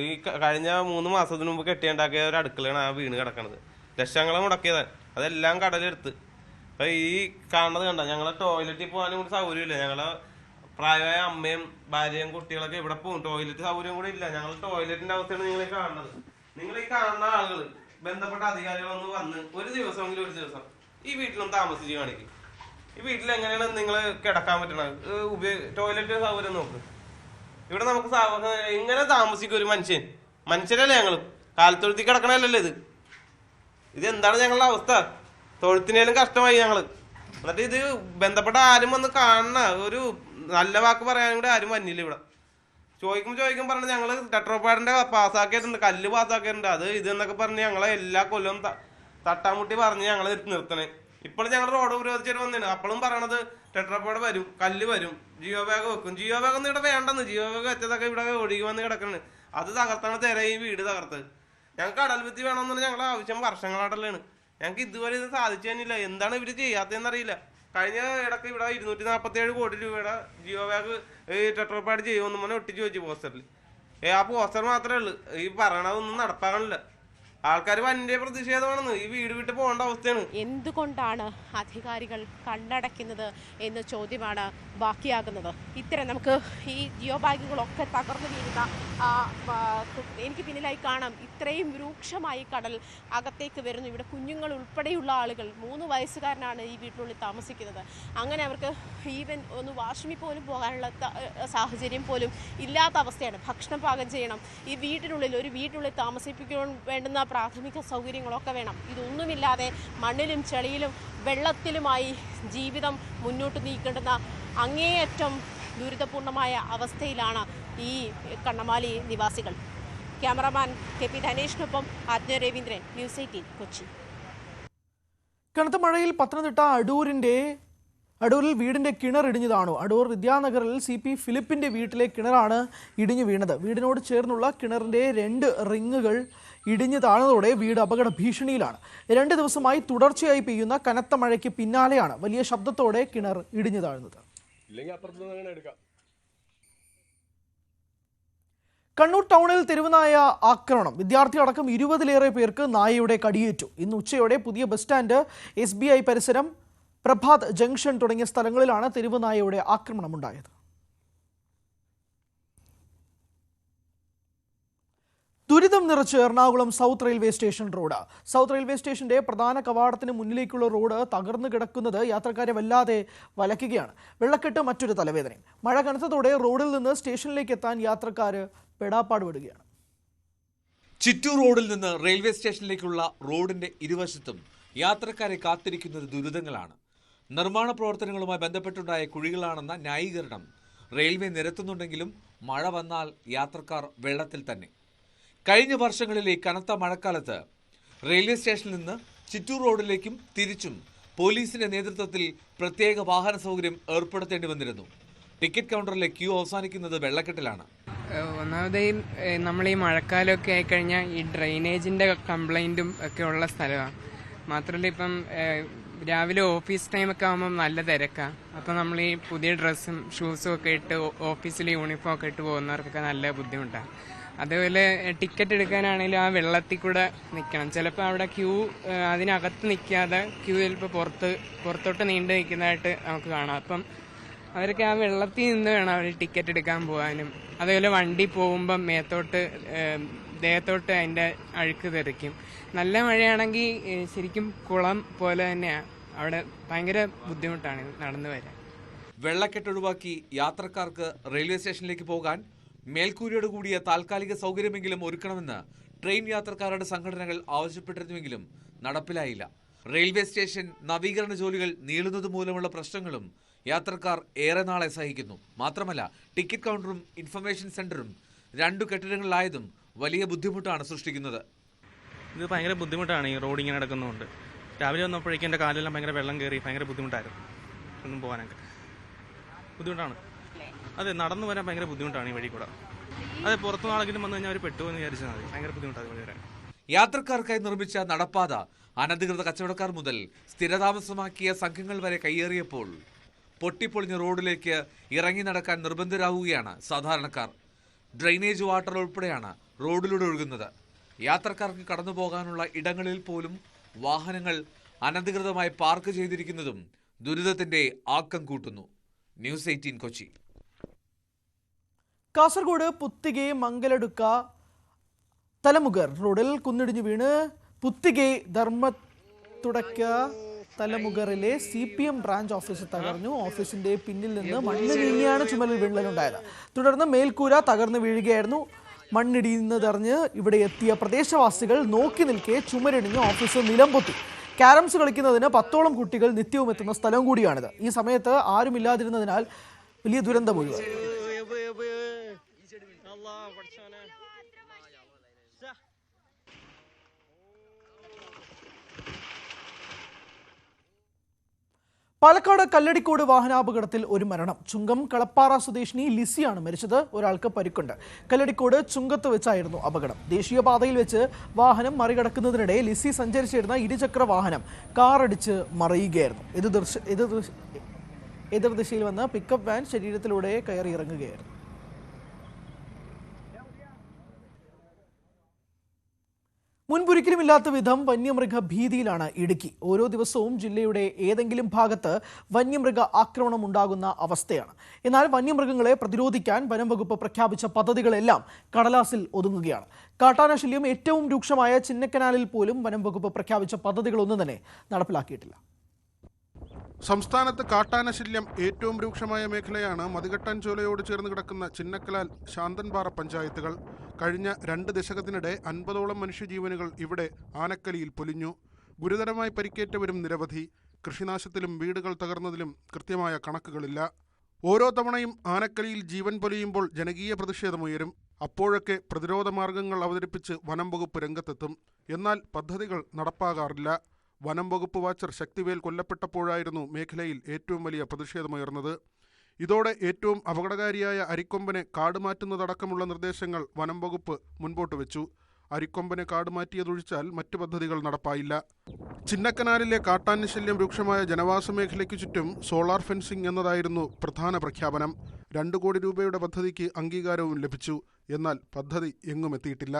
ഈ കഴിഞ്ഞ 3 മാസത്തിന് മുമ്പ് കെട്ടിയുണ്ടാക്കിയ ഒരു അടുക്കളയാണ് ആ വീണ് കിടക്കണത്. ലക്ഷങ്ങൾ മുടക്കിയതാണ്. അതെല്ലാം കടലെടുത്ത്. അപ്പം ഈ കാണുന്നത് കണ്ട, ഞങ്ങളെ ടോയ്ലറ്റിൽ പോകാനും കൂടി സൗകര്യമില്ല. ഞങ്ങളെ പ്രായമായ അമ്മയും ഭാര്യയും കുട്ടികളൊക്കെ ഇവിടെ പോകും. ടോയ്ലറ്റ് സൗകര്യം കൂടി ഇല്ല. ഞങ്ങൾ ടോയ്ലറ്റിന്റെ അവസ്ഥയാണ് നിങ്ങൾ ഈ കാണുന്നത്. നിങ്ങൾ ഈ കാണുന്ന ആളുകൾ, ബന്ധപ്പെട്ട അധികാരികളൊന്ന് വന്ന് ഒരു ദിവസം ഈ വീട്ടിലൊന്ന് താമസിച്ച് കാണിക്കും. ഈ വീട്ടിൽ എങ്ങനെയാണ് നിങ്ങൾ കിടക്കാൻ പറ്റണത്? ടോയ്ലറ്റ് സൗകര്യം നോക്ക്. ഇവിടെ നമുക്ക് ഇങ്ങനെ താമസിക്കും ഒരു മനുഷ്യരല്ലേ ഞങ്ങൾ? കാലത്തൊഴുത്തി കിടക്കണല്ലോ ഇത് എന്താണ് ഞങ്ങളുടെ അവസ്ഥ? തൊഴുത്തിനേലും കഷ്ടമായി ഞങ്ങള്. എന്നിട്ട് ഇത് ബന്ധപ്പെട്ട ആരും വന്ന് കാണണ, ഒരു നല്ല വാക്ക് പറയാനും കൂടെ ആരും വന്നില്ല. ഇവിടെ ചോദിക്കും പറഞ്ഞ് ഞങ്ങള് ടെട്രോപാഡിന്റെ പാസ്സാക്കിയിട്ടുണ്ട്, കല്ല് പാസ്സാക്കിയിട്ടുണ്ട്, അത് ഇതെന്നൊക്കെ പറഞ്ഞ് ഞങ്ങളെ എല്ലാ കൊല്ലവും തട്ടാമുട്ടി പറഞ്ഞ് ഞങ്ങള് നിർത്തണേ. ഇപ്പോൾ ഞങ്ങൾ റോഡ് ഉപരോധിച്ചിട്ട് വന്നതാണ്. അപ്പോഴും പറയണത് ടെട്രോപാഡ് വരും, കല്ല് വരും, ജിയോ ബാഗ് വെക്കും. ജിയോ ബാഗ് ഒന്നും ഇവിടെ വേണ്ടെന്ന്. ജിയോ ബാഗ് വെച്ചതൊക്കെ ഇവിടെ ഒഴുകി വന്ന് കിടക്കണ്. അത് തകർത്താണ് തിര ഈ വീട് തകർത്ത്. ഞങ്ങൾക്ക് കടൽ ഭിത്തി വേണമെന്നുള്ള ഞങ്ങളുടെ ആവശ്യം വർഷങ്ങളായിട്ടുള്ളതാണ്. ഞങ്ങൾക്ക് ഇതുവരെ ഇത് സാധിച്ചു തന്നില്ല. എന്താണ് ഇവര് ചെയ്യാത്തതെന്നറിയില്ല. കഴിഞ്ഞ ഇടയ്ക്ക് ഇവിടെ 247 കോടി രൂപയുടെ ജിയോ ബാഗ് ഈ ടെട്രോപാഡ് ചെയ്യുമെന്ന് പറഞ്ഞാൽ ഒട്ടിച്ച് വെച്ചു പോസ്റ്ററിൽ. ആ പോസ്റ്റർ മാത്രമേ ഉള്ളൂ. ഈ പറയണതൊന്നും നടപ്പാകണില്ല. ആൾക്കാർ വന്റെ പ്രതിഷേധമാണെന്ന്. ഈ വീട് വിട്ട് പോകേണ്ട അവസ്ഥയാണ്.
എന്തുകൊണ്ടാണ് അധികാരികൾ കണ്ണടയ്ക്കുന്നത് എന്ന ചോദ്യമാണ് ബാക്കിയാകുന്നത്. ഇത്തരം നമുക്ക് ഈ ജിയോ ബാഗുകളൊക്കെ തകർന്നു വീഴുന്ന എനിക്ക് പിന്നിലായി കാണാം. ഇത്രയും രൂക്ഷമായി കടൽ അകത്തേക്ക് വരുന്നു. ഇവിടെ കുഞ്ഞുങ്ങൾ ഉൾപ്പെടെയുള്ള ആളുകൾ, 3 വയസ്സുകാരനാണ് ഈ വീട്ടിനുള്ളിൽ താമസിക്കുന്നത്. അങ്ങനെ അവർക്ക് ഈവൻ ഒന്ന് വാഷ്റൂമിൽ പോലും പോകാനുള്ള സാഹചര്യം പോലും ഇല്ലാത്ത അവസ്ഥയാണ്. ഭക്ഷണം പാകം ചെയ്യണം. ഈ വീട്ടിനുള്ളിൽ താമസിപ്പിക്കാൻ വേണ്ടുന്ന പ്രാഥമിക സൗകര്യങ്ങളൊക്കെ വേണം. ഇതൊന്നുമില്ലാതെ മണ്ണിലും ചെളിയിലും വെള്ളത്തിലുമായി ജീവിതം മുന്നോട്ട് നീക്കേണ്ടുന്ന അങ്ങേയറ്റം ദുരിതപൂർണമായ അവസ്ഥയിലാണ് ഈ കണ്ണമാലി നിവാസികൾ. ക്യാമറമാൻ KP ധനേഷിനൊപ്പം ആജ്ഞ രവീന്ദ്രൻ, ന്യൂസ് 18 കൊച്ചി.
കനത്ത മഴയിൽ പത്തനംതിട്ട അടൂരിൽ വീടിന്റെ കിണർ ഇടിഞ്ഞതാണോ? അടൂർ വിദ്യാനഗറിൽ CP ഫിലിപ്പിന്റെ വീട്ടിലെ കിണറാണ് ഇടിഞ്ഞു വീണത്. വീടിനോട് ചേർന്നുള്ള കിണറിന്റെ 2 റിങ്ങുകൾ ഇടിഞ്ഞു താഴ്ന്നതോടെ വീട് അപകട ഭീഷണിയിലാണ്. 2 ദിവസമായി തുടർച്ചയായി പെയ്യുന്ന കനത്ത മഴയ്ക്ക് പിന്നാലെയാണ് വലിയ ശബ്ദത്തോടെ കിണർ ഇടിഞ്ഞു താഴ്ന്നത്. കണ്ണൂർ ടൗണിൽ തെരുവുനായ ആക്രമണം. വിദ്യാർത്ഥി അടക്കം 20-ലേറെ പേർക്ക് നായയുടെ കടിയേറ്റു. ഇന്ന് ഉച്ചയോടെ പുതിയ ബസ് സ്റ്റാൻഡ്, SBI പരിസരം, പ്രഭാത് ജംഗ്ഷൻ തുടങ്ങിയ സ്ഥലങ്ങളിലാണ് തെരുവുനായയുടെ ആക്രമണമുണ്ടായത്. ദുരിതം നിറച്ച് Ernakulam south railway station road. South railway സ്റ്റേഷന്റെ പ്രധാന കവാടത്തിന് മുന്നിലേക്കുള്ള റോഡ് തകർന്നു കിടക്കുന്നത് യാത്രക്കാരെ വല്ലാതെ വലയ്ക്കുകയാണ്. വെള്ളക്കെട്ട് മറ്റൊരു തലവേദനയും. മഴ കനത്തതോടെ റോഡിൽ നിന്ന് സ്റ്റേഷനിലേക്ക് എത്താൻ യാത്രക്കാർ പെടാപ്പാട് വിടുകയാണ്.
ചിറ്റൂർ റോഡിൽ നിന്ന് റെയിൽവേ സ്റ്റേഷനിലേക്കുള്ള റോഡിന്റെ ഇരുവശത്തും യാത്രക്കാരെ കാത്തിരിക്കുന്നത് ദുരിതങ്ങളാണ്. നിർമ്മാണ പ്രവർത്തനങ്ങളുമായി ബന്ധപ്പെട്ടുണ്ടായ കുഴികളാണെന്ന ന്യായീകരണം റെയിൽവേ നിരത്തുന്നുണ്ടെങ്കിലും മഴ വന്നാൽ യാത്രക്കാർ വെള്ളത്തിൽ തന്നെ. കഴിഞ്ഞ വർഷങ്ങളിലെ കനത്ത മഴക്കാലത്ത് റെയിൽവേ സ്റ്റേഷനിൽ നിന്ന് ചിറ്റൂർ റോഡിലേക്കും തിരിച്ചും പോലീസിന്റെ നേതൃത്വത്തിൽ പ്രത്യേക വാഹന സൗകര്യം ഏർപ്പെടുത്തേണ്ടി വന്നിരുന്നു. ടിക്കറ്റ് കൗണ്ടറിലെ ക്യൂ അവസാനിക്കുന്നത് വെള്ളക്കെട്ടിലാണ്.
ഒന്നാമത് നമ്മൾ ഈ മഴക്കാലമൊക്കെ ആയിക്കഴിഞ്ഞാൽ ഈ ഡ്രെയിനേജിൻ്റെ കംപ്ലൈൻറ്റും ഒക്കെ ഉള്ള സ്ഥലമാണ്. മാത്രമല്ല ഇപ്പം രാവിലെ ഓഫീസ് ടൈമൊക്കെ ആകുമ്പം നല്ല തിരക്കാണ്. അപ്പം നമ്മൾ ഈ പുതിയ ഡ്രസ്സും ഷൂസും ഒക്കെ ഇട്ട് ഓഫീസിൽ യൂണിഫോം ഒക്കെ ഇട്ട് പോകുന്നവർക്കൊക്കെ നല്ല ബുദ്ധിമുട്ടാണ്. അതേപോലെ ടിക്കറ്റ് എടുക്കാനാണെങ്കിലും ആ വെള്ളത്തിൽ കൂടെ നിൽക്കണം. ചിലപ്പോൾ അവിടെ ക്യൂ അതിനകത്ത് നിൽക്കാതെ ക്യൂ ചിലപ്പോൾ പുറത്തോട്ട് നീണ്ടു നിൽക്കുന്നതായിട്ട് നമുക്ക് കാണാം. അപ്പം അവർക്ക് ആ വെള്ളത്തിൽ നിന്ന് വേണം അവർ ടിക്കറ്റ് എടുക്കാൻ പോകാനും. അതേപോലെ വണ്ടി പോകുമ്പം ദേഹത്തോട്ട് അതിൻ്റെ അഴുക്ക് തെറിക്കും. നല്ല മഴയാണെങ്കിൽ ശരിക്കും കുളം പോലെ തന്നെയാണ്. അവിടെ ഭയങ്കര ബുദ്ധിമുട്ടാണ് നടന്നു വരാൻ.
വെള്ളക്കെട്ട് ഒഴിവാക്കി യാത്രക്കാർക്ക് റെയിൽവേ സ്റ്റേഷനിലേക്ക് പോകാൻ മേൽക്കൂരയോട് കൂടിയ താൽക്കാലിക സൗകര്യമെങ്കിലും ഒരുക്കണമെന്ന് ട്രെയിൻ യാത്രക്കാരുടെ സംഘടനകൾ ആവശ്യപ്പെട്ടിരുന്നുവെങ്കിലും നടപ്പിലായില്ല. റെയിൽവേ സ്റ്റേഷൻ നവീകരണ ജോലികൾ നീളുന്നത് മൂലമുള്ള പ്രശ്നങ്ങളും യാത്രക്കാർ ഏറെ നാളെ സഹിക്കുന്നു. മാത്രമല്ല, ടിക്കറ്റ് കൗണ്ടറും ഇൻഫർമേഷൻ സെന്ററും 2 കെട്ടിടങ്ങളിലായതും വലിയ ബുദ്ധിമുട്ടാണ് സൃഷ്ടിക്കുന്നത്.
ഇത് ഭയങ്കര ബുദ്ധിമുട്ടാണ് ഈ റോഡ് ഇങ്ങനെ നടക്കുന്നതുകൊണ്ട്. രാവിലെ വന്നപ്പോഴേക്കും എൻ്റെ കാലെല്ലാം ഭയങ്കര വെള്ളം കയറി ഭയങ്കര ബുദ്ധിമുട്ടായിരുന്നു. ഒന്നും പോകാനൊക്കെ ബുദ്ധിമുട്ടാണ്. അതെ, നടന്നു വരാൻ ഭയങ്കര ബുദ്ധിമുട്ടാണ് ഈ വഴി കൂടെ. അതെ, പുറത്തുനിന്ന് ആളെങ്കിലും വന്നു കഴിഞ്ഞാൽ അവർ പെട്ടുമെന്ന് വിചാരിച്ചാൽ മതി. ഭയങ്കര ബുദ്ധിമുട്ടാണ് വഴി വരാൻ.
യാത്രക്കാർക്കായി നിർമ്മിച്ച നടപ്പാത അനധികൃത കച്ചവടക്കാർ മുതൽ സ്ഥിരതാമസമാക്കിയ സംഘങ്ങൾ വരെ കയ്യേറിയപ്പോൾ പൊട്ടിപ്പൊളിഞ്ഞ റോഡിലേക്ക് ഇറങ്ങി നടക്കാൻ നിർബന്ധരാകുകയാണ് സാധാരണക്കാർ. ഡ്രെയിനേജ് വാട്ടർ ഉൾപ്പെടെയാണ് റോഡിലൂടെ ഒഴുകുന്നത്. യാത്രക്കാർക്ക് കടന്നുപോകാനുള്ള ഇടങ്ങളിൽ പോലും വാഹനങ്ങൾ അനധികൃതമായി പാർക്ക് ചെയ്തിരിക്കുന്നതും ദുരിതത്തിന്റെ ആക്കം കൂട്ടുന്നു. ന്യൂസ് 18 കൊച്ചി.
കാസർഗോഡ് പുത്തികെ മംഗലടുക്ക തലമുഗർ റോഡിൽ കുന്നിടിഞ്ഞു വീണ് പുത്തികെ ധർമ്മത്തുടക്ക തലമുഗറിലെ CPM ബ്രാഞ്ച് ഓഫീസ് തകർന്നു. ഓഫീസിന്റെ പിന്നിൽ നിന്ന് മണ്ണ് നീങ്ങിയാണ് ചുമലിൽ വിള്ളലുണ്ടായത്. തുടർന്ന് മേൽക്കൂര തകർന്നു വീഴുകയായിരുന്നു. മണ്ണിടിയുന്നതറിഞ്ഞ് ഇവിടെ എത്തിയ പ്രദേശവാസികൾ നോക്കി നിൽക്കെ ചുമരിടിഞ്ഞ് ഓഫീസ് നിലംപൊത്തി. ക്യാരംസ് കളിക്കുന്നതിന് 10ഓളം കുട്ടികൾ നിത്യവും എത്തുന്ന സ്ഥലം കൂടിയാണിത്. ഈ സമയത്ത് ആരുമില്ലാതിരുന്നതിനാൽ വലിയ ദുരന്തം ഒഴിവായി. പാലക്കാട് കല്ലടിക്കോട് വാഹനാപകടത്തിൽ ഒരു മരണം. ചുങ്കം കളപ്പാറ സ്വദേശിനി ലിസിയാണ് മരിച്ചത്. ഒരാൾക്ക് പരിക്കുണ്ട്. കല്ലടിക്കോട് ചുങ്കത്ത് വെച്ചായിരുന്നു അപകടം. ദേശീയപാതയിൽ വെച്ച് വാഹനം മറികടക്കുന്നതിനിടെ ലിസി സഞ്ചരിച്ചിരുന്ന ഇരുചക്ര വാഹനം കാറടിച്ച് മറിയുകയായിരുന്നു. എതിർദിശയിൽ വന്ന് പിക്കപ്പ് വാൻ ശരീരത്തിലൂടെ കയറി ഇറങ്ങുകയായിരുന്നു. മുൻപൊരിക്കലുമില്ലാത്ത വിധം വന്യമൃഗ ഭീതിയിലാണ് ഇടുക്കി. ഓരോ ദിവസവും ജില്ലയുടെ ഏതെങ്കിലും ഭാഗത്ത് വന്യമൃഗ ആക്രമണം ഉണ്ടാകുന്ന അവസ്ഥയാണ്. എന്നാൽ വന്യമൃഗങ്ങളെ പ്രതിരോധിക്കാൻ വനം വകുപ്പ് പ്രഖ്യാപിച്ച പദ്ധതികളെല്ലാം കടലാസിൽ ഒതുങ്ങുകയാണ്. കാട്ടാനശല്യം ഏറ്റവും രൂക്ഷമായ ചിന്നക്കനാലിൽ പോലും വനം വകുപ്പ് പ്രഖ്യാപിച്ച പദ്ധതികളൊന്നും തന്നെ നടപ്പിലാക്കിയിട്ടില്ല.
സംസ്ഥാനത്ത് കാട്ടാനശല്യം ഏറ്റവും രൂക്ഷമായ മേഖലയാണ് മതികെട്ടാൻ ചോലയോട് ചേർന്ന് കിടക്കുന്ന ചിന്നക്കനാൽ, ശാന്തൻപാറ പഞ്ചായത്തുകൾ. കഴിഞ്ഞ 2 ദശകത്തിനിടെ 50ഓളം മനുഷ്യജീവനുകൾ ഇവിടെ ആനക്കലിയിൽ പൊലിഞ്ഞു. ഗുരുതരമായി പരിക്കേറ്റവരും നിരവധി. കൃഷിനാശത്തിലും വീടുകൾ തകർന്നതിലും കൃത്യമായ കണക്കുകളില്ല. ഓരോ തവണയും ആനക്കലിയിൽ ജീവൻ പൊലിയുമ്പോൾ ജനകീയ പ്രതിഷേധമുയരും. അപ്പോഴൊക്കെ പ്രതിരോധ മാർഗങ്ങൾ അവതരിപ്പിച്ച് വനം വകുപ്പ് രംഗത്തെത്തും. എന്നാൽ പദ്ധതികൾ നടപ്പാകാറില്ല. വനം വകുപ്പ് വാച്ചർ ശക്തിവേൽ കൊല്ലപ്പെട്ടപ്പോഴായിരുന്നു മേഖലയിൽ ഏറ്റവും വലിയ പ്രതിഷേധമുയർന്നത്. ഇതോടെ ഏറ്റവും അപകടകാരിയായ അരിക്കൊമ്പനെ കാടുമാറ്റുന്നതടക്കമുള്ള നിർദ്ദേശങ്ങൾ വനം വകുപ്പ് മുൻപോട്ട് വെച്ചു. അരിക്കൊമ്പനെ കാടുമാറ്റിയതൊഴിച്ചാൽ മറ്റു പദ്ധതികൾ നടപ്പായില്ല. ചിന്നക്കനാലിലെ കാട്ടാനശല്യം രൂക്ഷമായ ജനവാസ മേഖലയ്ക്കു ചുറ്റും സോളാർ ഫെൻസിംഗ് എന്നതായിരുന്നു പ്രധാന പ്രഖ്യാപനം. 2 കോടി രൂപയുടെ പദ്ധതിക്ക് അംഗീകാരവും ലഭിച്ചു. എന്നാൽ പദ്ധതി എങ്ങും എത്തിയിട്ടില്ല.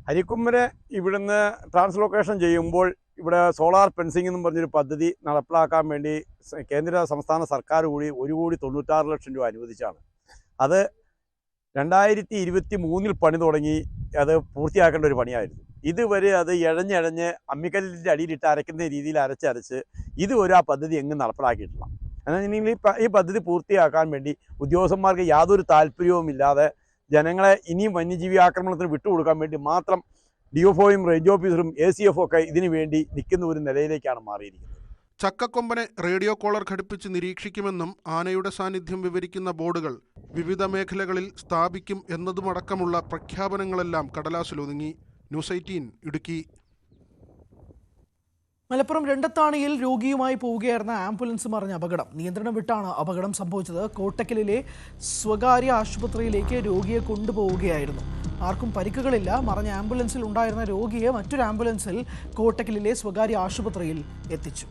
അരിക്കൊമ്പനെ ഇവിടുന്ന് ട്രാൻസ്ലൊക്കേഷൻ ചെയ്യുമ്പോൾ ഇവിടെ സോളാർ ഫെൻസിംഗ് എന്നും പറഞ്ഞൊരു പദ്ധതി നടപ്പിലാക്കാൻ വേണ്ടി കേന്ദ്ര സംസ്ഥാന സർക്കാർ കൂടി 1,96 ലക്ഷം രൂപ അനുവദിച്ചാണ്. അത് 2023 പണി തുടങ്ങി. അത് പൂർത്തിയാക്കേണ്ട ഒരു പണിയായിരുന്നു. ഇതുവരെ അത് ഇഴഞ്ഞ് അമ്മിക്കല്ലിൻ്റെ അടിയിലിട്ട് അരയ്ക്കുന്ന രീതിയിൽ അരച്ച് ഇതുവരെ ആ പദ്ധതി എങ്ങും നടപ്പിലാക്കിയിട്ടില്ല. എന്നാൽ ഈ പദ്ധതി പൂർത്തിയാക്കാൻ വേണ്ടി ഉദ്യോഗസ്ഥന്മാർക്ക് യാതൊരു താല്പര്യവുമില്ലാതെ ജനങ്ങളെ ഇനിയും വന്യജീവി ആക്രമണത്തിന് വിട്ടുകൊടുക്കാൻ വേണ്ടി മാത്രം DFOയും റേഞ്ച് ഓഫീസറും ACF ഒക്കെ ഇതിനു വേണ്ടി നിൽക്കുന്ന ഒരു നിലയിലേക്കാണ് മാറിയിരിക്കുന്നത്.
ചക്കക്കൊമ്പനെ റേഡിയോ കോളർ ഘടിപ്പിച്ച് നിരീക്ഷിക്കുമെന്നും ആനയുടെ സാന്നിധ്യം വിവരിക്കുന്ന ബോർഡുകൾ വിവിധ മേഖലകളിൽ സ്ഥാപിക്കും എന്നതുമടക്കമുള്ള പ്രഖ്യാപനങ്ങളെല്ലാം കടലാസിലൊതുങ്ങി. ന്യൂസ് 18 ഇടുക്കി.
മലപ്പുറം രണ്ടത്താണിയിൽ രോഗിയുമായി പോവുകയായിരുന്ന ആംബുലൻസ് മറിഞ്ഞ അപകടം. നിയന്ത്രണം വിട്ടാണ് അപകടം സംഭവിച്ചത്. കോട്ടക്കലിലെ സ്വകാര്യ ആശുപത്രിയിലേക്ക് രോഗിയെ കൊണ്ടുപോവുകയായിരുന്നു. ആർക്കും പരിക്കുകളില്ല. മറിഞ്ഞ ആംബുലൻസിൽ ഉണ്ടായിരുന്ന രോഗിയെ മറ്റൊരു ആംബുലൻസിൽ കോട്ടക്കലിലെ സ്വകാര്യ ആശുപത്രിയിൽ എത്തിച്ചു.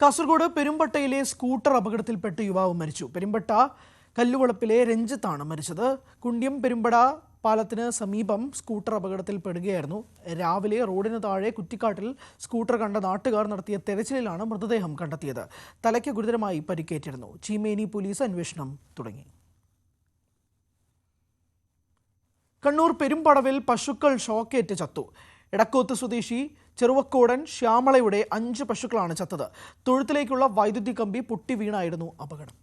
കാസർഗോഡ് പെരുമ്പട്ടയിലെ സ്കൂട്ടർ അപകടത്തിൽപ്പെട്ട് യുവാവ് മരിച്ചു. പെരുമ്പട്ട കല്ലുവളപ്പിലെ രഞ്ജിത്താണ് മരിച്ചത്. കുണ്ട്യം പെരുമ്പട പാലത്തിന് സമീപം സ്കൂട്ടർ അപകടത്തിൽപ്പെടുകയായിരുന്നു. രാവിലെ റോഡിന് താഴെ കുറ്റിക്കാട്ടിൽ സ്കൂട്ടർ കണ്ട നാട്ടുകാർ നടത്തിയ തെരച്ചിലിലാണ് മൃതദേഹം കണ്ടെത്തിയത്. തലയ്ക്ക് ഗുരുതരമായി പരിക്കേറ്റിരുന്നു. ചീമേനി പോലീസ് അന്വേഷണം തുടങ്ങി. കണ്ണൂർ പെരുമ്പടവിൽ പശുക്കൾ ഷോക്കേറ്റ് ചത്തു. എടക്കോത്ത് സ്വദേശി ചെറുവക്കോടൻ ശ്യാമളയുടെ 5 പശുക്കളാണ് ചത്തത്. തൊഴുത്തിലേക്കുള്ള വൈദ്യുതി കമ്പി പൊട്ടി വീണായിരുന്നു അപകടം.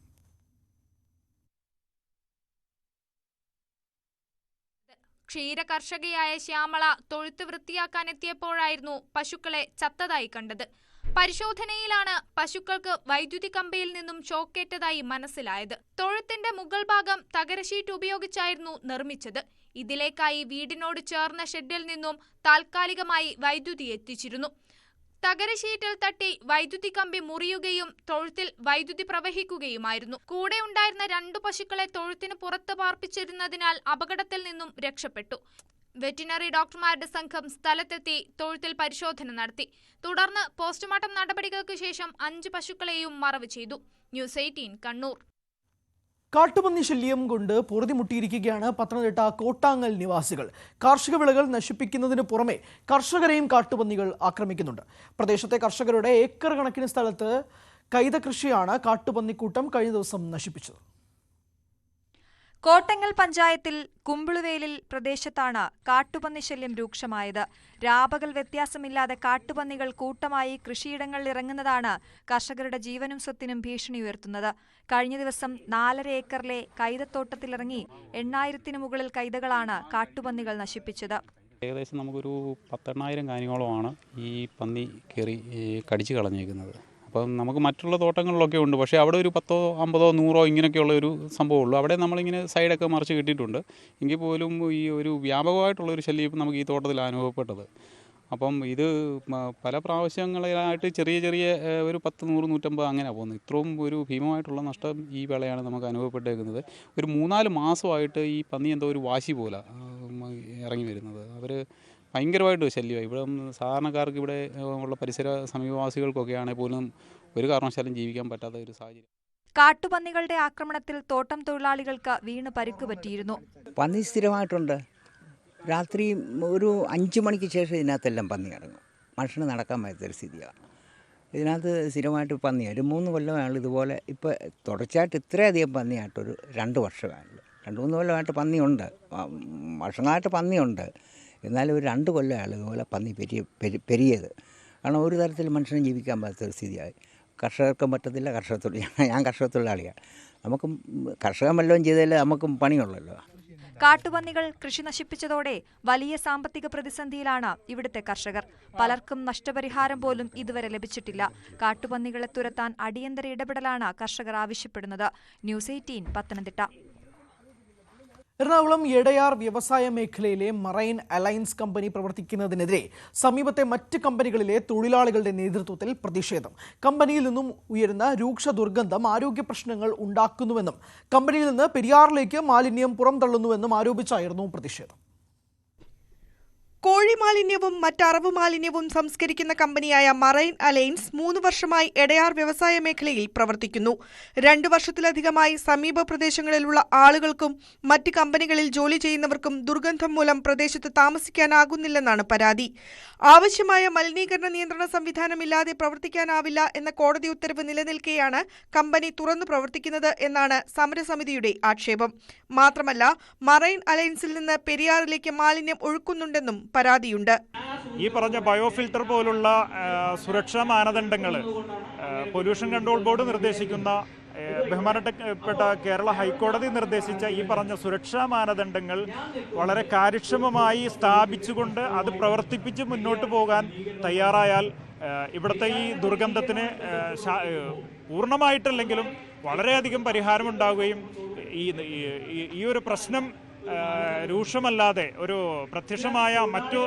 ക്ഷീര കർഷകയായ ശ്യാമള തൊഴുത്ത് വൃത്തിയാക്കാനെത്തിയപ്പോഴായിരുന്നു പശുക്കളെ ചത്തതായി കണ്ടത്. പരിശോധനയിലാണ് പശുക്കൾക്ക് വൈദ്യുതി കമ്പിയിൽ നിന്നും ഷോക്കേറ്റതായി മനസ്സിലായത്. തൊഴുത്തിന്റെ മുകൾ ഭാഗം തകര ഷീറ്റ് ഉപയോഗിച്ചായിരുന്നു നിർമ്മിച്ചത്. ഇതിലേക്കായി വീടിനോട് ചേർന്ന ഷെഡിൽ നിന്നും താൽക്കാലികമായി വൈദ്യുതി എത്തിച്ചിരുന്നു. തകര ഷീറ്റിൽ തട്ടി വൈദ്യുതി കമ്പി മുറിയുകയും തൊഴുത്തിൽ വൈദ്യുതി പ്രവഹിക്കുകയുമായിരുന്നു. കൂടെ ഉണ്ടായിരുന്ന 2 പശുക്കളെ തൊഴുത്തിന് പുറത്ത് പാർപ്പിച്ചിരുന്നതിനാൽ അപകടത്തിൽ നിന്നും രക്ഷപ്പെട്ടു. വെറ്റിനറി ഡോക്ടർമാരുടെ സംഘം സ്ഥലത്തെത്തി തൊഴുത്തിൽ പരിശോധന നടത്തി. തുടർന്ന് പോസ്റ്റ്മോർട്ടം നടപടികൾക്ക് ശേഷം 5 പശുക്കളെയും മറവ് ചെയ്തു. ന്യൂസ് 18 കണ്ണൂർ.
കാട്ടുപന്നി ശല്യം കൊണ്ട് പൊറുതിമുട്ടിയിരിക്കുകയാണ് പത്തനംതിട്ട കോട്ടാങ്ങൽ നിവാസികൾ. കാർഷിക വിളകൾ നശിപ്പിക്കുന്നതിന് പുറമെ കർഷകരെയും കാട്ടുപന്നികൾ ആക്രമിക്കുന്നുണ്ട്. പ്രദേശത്തെ കർഷകരുടെ ഏക്കർ കണക്കിന് സ്ഥലത്ത് കൈത കൃഷിയാണ് കാട്ടുപന്നിക്കൂട്ടം കഴിഞ്ഞ ദിവസം നശിപ്പിച്ചത്.
കോട്ടങ്ങൽ പഞ്ചായത്തിൽ കുമ്പിളുവേലിൽ പ്രദേശത്താണ് കാട്ടുപന്നി ശല്യം രൂക്ഷമായത്. രാപകൽ വ്യത്യാസമില്ലാതെ കാട്ടുപന്നികൾ കൂട്ടമായി കൃഷിയിടങ്ങളിൽ ഇറങ്ങുന്നതാണ് കർഷകരുടെ ജീവനും സ്വത്തിനും ഭീഷണി ഉയർത്തുന്നത്. കഴിഞ്ഞ ദിവസം 4.5 ഏക്കറിലെ കൈതത്തോട്ടത്തിലിറങ്ങി 8000-ന് മുകളിൽ കൈതകളാണ് കാട്ടുപന്നികൾ നശിപ്പിച്ചത്.
ഏകദേശം നമുക്കൊരു 10,000 കാനികളോളമാണ് ഈ പന്നി കയറി കടിച്ചു കളഞ്ഞേക്കുന്നത്. അപ്പം നമുക്ക് മറ്റുള്ള തോട്ടങ്ങളിലൊക്കെ ഉണ്ട്, പക്ഷേ അവിടെ ഒരു 10, 50, 100 ഇങ്ങനെയൊക്കെയുള്ള ഒരു സംഭവമുള്ളൂ. അവിടെ നമ്മളിങ്ങനെ സൈഡൊക്കെ മറിച്ച് കിട്ടിയിട്ടുണ്ട്. എങ്കിൽ പോലും ഈ ഒരു വ്യാപകമായിട്ടുള്ളൊരു ശല്യം നമുക്ക് ഈ തോട്ടത്തിൽ അനുഭവപ്പെട്ടത്. അപ്പം ഇത് പല പ്രാവശ്യങ്ങളായിട്ട് ചെറിയ ഒരു 10, 100, 150 അങ്ങനെ പോകുന്നത്. ഇത്രയും ഒരു ഭീമമായിട്ടുള്ള നഷ്ടം ഈ വേളയാണ് നമുക്ക് അനുഭവപ്പെട്ടേക്കുന്നത്. ഒരു 3-4 മാസമായിട്ട് ഈ പന്നി എന്തോ ഒരു വാശി പോലെ ഇറങ്ങി വരുന്നത്. അവർ ഭയങ്കരമായിട്ട് ശല്യമായി. ഇവിടെ സാധാരണക്കാർക്ക് ഇവിടെ ഉള്ള പരിസര സമീപവാസികൾക്കൊക്കെ ആണെങ്കിൽ പോലും ഒരു കാരണവശാലും ജീവിക്കാൻ പറ്റാത്ത ഒരു സാഹചര്യം.
കാട്ടുപന്നികളുടെ ആക്രമണത്തിൽ തോട്ടം തൊഴിലാളികൾക്ക് വീണ് പരിക്ക് പറ്റിയിരുന്നു.
പന്നി സ്ഥിരമായിട്ടുണ്ട്. രാത്രി ഒരു 5 മണിക്ക് ശേഷം ഇതിനകത്തെല്ലാം പന്നി ഇറങ്ങും. മനുഷ്യന് നടക്കാൻ പറ്റാത്തൊരു സ്ഥിതിയാണ്. ഇതിനകത്ത് സ്ഥിരമായിട്ട് പന്നിയാണ്. ഒരു 3 കൊല്ലമാണ് ഇതുപോലെ. ഇപ്പോൾ തുടർച്ചയായിട്ട് ഇത്രയധികം പന്നിയായിട്ടൊരു 2 വർഷമായുള്ളൂ. 2-3 കൊല്ലമായിട്ട് പന്നിയുണ്ട്, വർഷങ്ങളായിട്ട് പന്നിയുണ്ട്. എന്നാലും ഒരു 2 കൊല്ലമാണ് ഇതുപോലെ പന്നി പെരിയത്. കാരണം ഒരു തരത്തിൽ മനുഷ്യന് ജീവിക്കാൻ പറ്റാത്തൊരു സ്ഥിതിയായി. കർഷകർക്കും പറ്റത്തില്ല. ഞാൻ കർഷക തൊഴിലാളിയാണ്. നമുക്കും കർഷകൻ വല്ലതും ചെയ്താലേ നമുക്കും പണിയുള്ളല്ലോ.
കാട്ടുപന്നികൾ കൃഷി നശിപ്പിച്ചതോടെ വലിയ സാമ്പത്തിക പ്രതിസന്ധിയിലാണ് ഇവിടുത്തെ കർഷകർ. പലർക്കും നഷ്ടപരിഹാരം പോലും ഇതുവരെ ലഭിച്ചിട്ടില്ല. കാട്ടുപന്നികളെ തുരത്താൻ അടിയന്തര ഇടപെടലാണ് കർഷകർ ആവശ്യപ്പെടുന്നത്. ന്യൂസ് 18 പത്തനംതിട്ട.
എറണാകുളം എടയാർ വ്യവസായ മേഖലയിലെ മറൈൻ അലയൻസ് കമ്പനി പ്രവർത്തിക്കുന്നതിനെതിരെ സമീപത്തെ മറ്റ് കമ്പനികളിലെ തൊഴിലാളികളുടെ നേതൃത്വത്തിൽ പ്രതിഷേധം. കമ്പനിയിൽ നിന്നും ഉയരുന്ന രൂക്ഷ ദുർഗന്ധം ആരോഗ്യ പ്രശ്നങ്ങൾ ഉണ്ടാക്കുന്നുവെന്നും കമ്പനിയിൽ നിന്ന് പെരിയാറിലേക്ക് മാലിന്യം പുറംതള്ളുന്നുവെന്നും ആരോപിച്ചായിരുന്നു പ്രതിഷേധം.
കോഴി മാലിന്യവും മറ്ററവ് മാലിന്യവും സംസ്കരിക്കുന്ന കമ്പനിയായ മറൈൻ അലയൻസ് 3 വർഷമായി എടയാർ വ്യവസായ മേഖലയിൽ പ്രവർത്തിക്കുന്നു. 2 വർഷത്തിലധികമായി സമീപ പ്രദേശങ്ങളിലുള്ള ആളുകൾക്കും മറ്റ് കമ്പനികളിൽ ജോലി ചെയ്യുന്നവർക്കും ദുർഗന്ധം മൂലം പ്രദേശത്ത് താമസിക്കാനാകുന്നില്ലെന്നാണ് പരാതി. ആവശ്യമായ മലിനീകരണ നിയന്ത്രണ സംവിധാനമില്ലാതെ പ്രവർത്തിക്കാനാവില്ല എന്ന കോടതി ഉത്തരവ് നിലനിൽക്കെയാണ് കമ്പനി തുറന്നു പ്രവർത്തിക്കുന്നത് എന്നാണ് സമരസമിതിയുടെ ആക്ഷേപം. മാത്രമല്ല, മറൈൻ അലയൻസിൽ നിന്ന് പെരിയാറിലേക്ക് മാലിന്യം ഒഴുക്കുന്നുണ്ടെന്നും പരാതിയുണ്ട്.
ഈ പറഞ്ഞ ബയോഫിൽട്ടർ പോലുള്ള സുരക്ഷാ മാനദണ്ഡങ്ങൾ പൊല്യൂഷൻ കൺട്രോൾ ബോർഡ് നിർദ്ദേശിക്കുന്ന, ബഹുമാനപ്പെട്ട കേരള ഹൈക്കോടതി നിർദ്ദേശിച്ച ഈ പറഞ്ഞ സുരക്ഷാ മാനദണ്ഡങ്ങൾ വളരെ കാര്യക്ഷമമായി സ്ഥാപിച്ചുകൊണ്ട് അത് പ്രവർത്തിപ്പിച്ച് മുന്നോട്ട് പോകാൻ തയ്യാറായാൽ ഇവിടുത്തെ ഈ ദുർഗന്ധത്തിന് പൂർണ്ണമായിട്ടല്ലെങ്കിലും വളരെയധികം പരിഹാരമുണ്ടാവുകയും ഈ ഒരു പ്രശ്നം രൂക്ഷമല്ലാതെ ഒരു പ്രത്യക്ഷമായ മറ്റു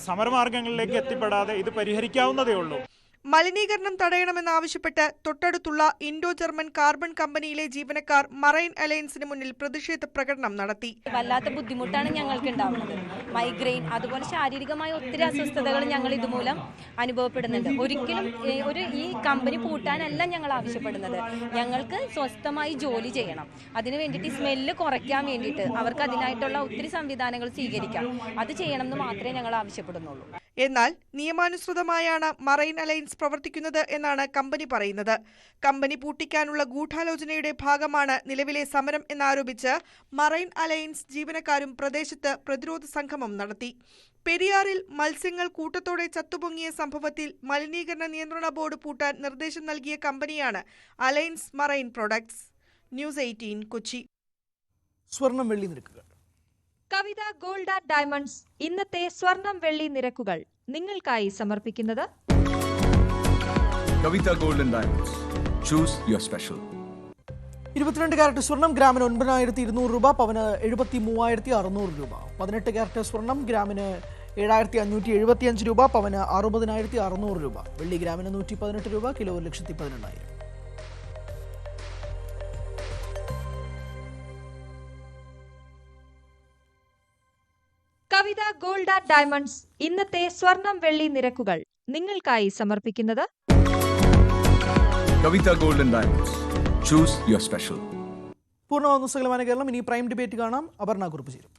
സമരമാർഗങ്ങളിലേക്ക് എത്തിപ്പെടാതെ ഇത് പരിഹരിക്കാവുന്നതേ ഉള്ളൂ.
മലിനീകരണം തടയണമെന്നാവശ്യപ്പെട്ട് തൊട്ടടുത്തുള്ള ഇൻഡോ ജർമ്മൻ കാർബൺ കമ്പനിയിലെ ജീവനക്കാർ മറൈൻ അലയൻസിന് മുന്നിൽ പ്രതിഷേധ പ്രകടനം നടത്തി.
വല്ലാത്ത ബുദ്ധിമുട്ടാണ് ഞങ്ങൾക്ക് ഉണ്ടാവുന്നത്. മൈഗ്രെയിൻ, അതുപോലെ ശാരീരികമായ ഒത്തിരി അസ്വസ്ഥതകൾ ഞങ്ങൾ ഇതുമൂലം അനുഭവപ്പെടുന്നുണ്ട്. ഒരിക്കലും ഈ കമ്പനി പൂട്ടാനല്ല ഞങ്ങൾ ആവശ്യപ്പെടുന്നത്. ഞങ്ങൾക്ക് സ്വസ്ഥമായി ജോലി ചെയ്യണം. അതിനു വേണ്ടിയിട്ട് സ്മെല്ല് കുറയ്ക്കാൻ വേണ്ടിയിട്ട് അവർക്ക് അതിനായിട്ടുള്ള ഒത്തിരി സംവിധാനങ്ങൾ സ്വീകരിക്കാം. അത് ചെയ്യണമെന്ന് മാത്രമേ ഞങ്ങൾ ആവശ്യപ്പെടുന്നുള്ളൂ.
എന്നാൽ നിയമാനുസൃതമായാണ് മറൈൻ അലയൻസ് പ്രവർത്തിക്കുന്നത് എന്നാണ് കമ്പനി പറയുന്നത്. കമ്പനി പൂട്ടിക്കാനുള്ള ഗൂഢാലോചനയുടെ ഭാഗമാണ് നിലവിലെ സമരം എന്നാരോപിച്ച് മറൈൻ അലയൻസ് ജീവനക്കാരും പ്രദേശത്ത് പ്രതിരോധ സംഗമം നടത്തി. പെരിയാറിൽ മത്സ്യങ്ങൾ കൂട്ടത്തോടെ ചത്തുപൊങ്ങിയ സംഭവത്തിൽ മലിനീകരണ നിയന്ത്രണ ബോർഡ് പൂട്ടാൻ നിർദ്ദേശം നൽകിയ കമ്പനിയാണ് alliance marine products. News 18 Kochi.
സ്വർണം വെള്ളി നിരക്കുകൾ.
കവിത ഗോൾഡ് ആൻഡ് ഡയമണ്ട്സ് ഇന്നത്തെ സ്വർണം വെള്ളി നിരക്കുകൾ നിങ്ങൾക്കായി സമർപ്പിക്കുന്നത്
Kavitha gold and diamonds. Choose your special.
22 carat സ്വർണം ഗ്രാമിന് 9,200 രൂപ, പവന് 73,600 രൂപ. 18 കാരറ്റ് സ്വർണം ഗ്രാമിന് 7,575 രൂപ, പവന് 60,600 രൂപ. വെള്ളി ഗ്രാമിന് 118 രൂപ, kilo 1,18,000.
Kavitha gold and diamonds ഇന്നത്തെ സ്വർണം വെള്ളി നിരക്കുകൾ നിങ്ങൾക്കായി സമർപ്പിക്കുന്നത്
Kavitha gold and diamonds. Choose your special.
പൂർണ്ണമാകുന്നു സകലമാന കേരളം. ഇനി പ്രൈം ഡിബേറ്റ് കാണാം. അപർണ കുറുപ്പ് ചേരും.